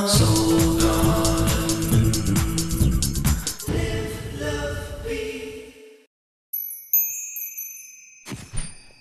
Soul Garden. Live, love, be.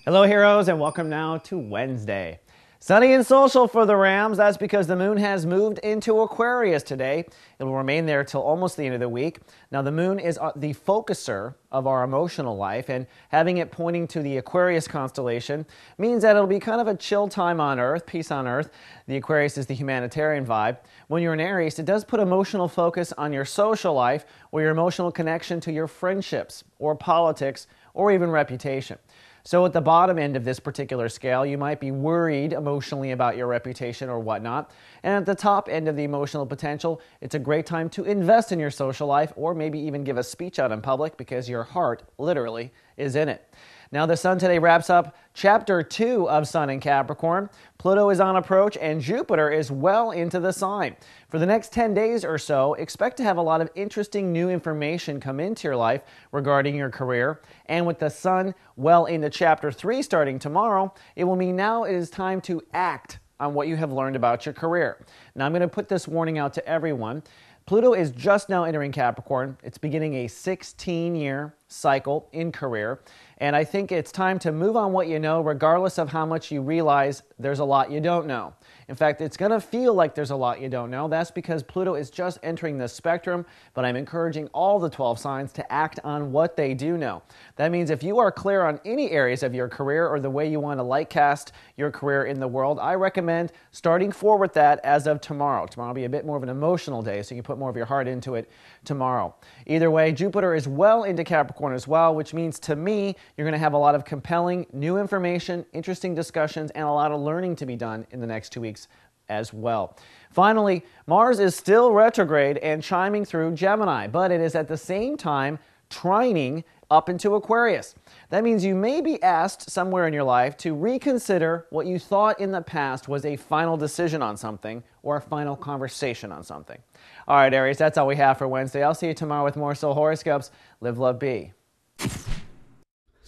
Hello heroes, and welcome now to Wednesday. Sunny and social for the Rams. That's because the moon has moved into Aquarius today. It will remain there till almost the end of the week. Now the moon is the focuser of our emotional life, and having it pointing to the Aquarius constellation means that it'll be kind of a chill time on Earth, peace on Earth. The Aquarius is the humanitarian vibe. When you're in Aries, it does put emotional focus on your social life or your emotional connection to your friendships or politics or even reputation. So at the bottom end of this particular scale, you might be worried emotionally about your reputation or whatnot. And at the top end of the emotional potential, it's a great time to invest in your social life or maybe even give a speech out in public because your heart literally is in it. Now the sun today wraps up chapter 2 of Sun in Capricorn. Pluto is on approach and Jupiter is well into the sign. For the next 10 days or so, expect to have a lot of interesting new information come into your life regarding your career. And with the sun well into chapter 3 starting tomorrow, it will mean now it is time to act on what you have learned about your career. Now I'm going to put this warning out to everyone. Pluto is just now entering Capricorn. It's beginning a 16-year cycle in career. And I think it's time to move on what you know, regardless of how much you realize there's a lot you don't know. In fact, it's going to feel like there's a lot you don't know. That's because Pluto is just entering the spectrum, but I'm encouraging all the 12 signs to act on what they do know. That means if you are clear on any areas of your career or the way you want to lightcast your career in the world, I recommend starting forward with that as of tomorrow. Tomorrow will be a bit more of an emotional day, so you can put more of your heart into it tomorrow. Either way, Jupiter is well into Capricorn as well, which means to me, you're going to have a lot of compelling new information, interesting discussions, and a lot of learning to be done in the next 2 weeks as well. Finally, Mars is still retrograde and chiming through Gemini, but it is at the same time trining up into Aquarius. That means you may be asked somewhere in your life to reconsider what you thought in the past was a final decision on something or a final conversation on something. All right, Aries, that's all we have for Wednesday. I'll see you tomorrow with more soul horoscopes. Live, love, be.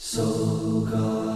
Soul Garden.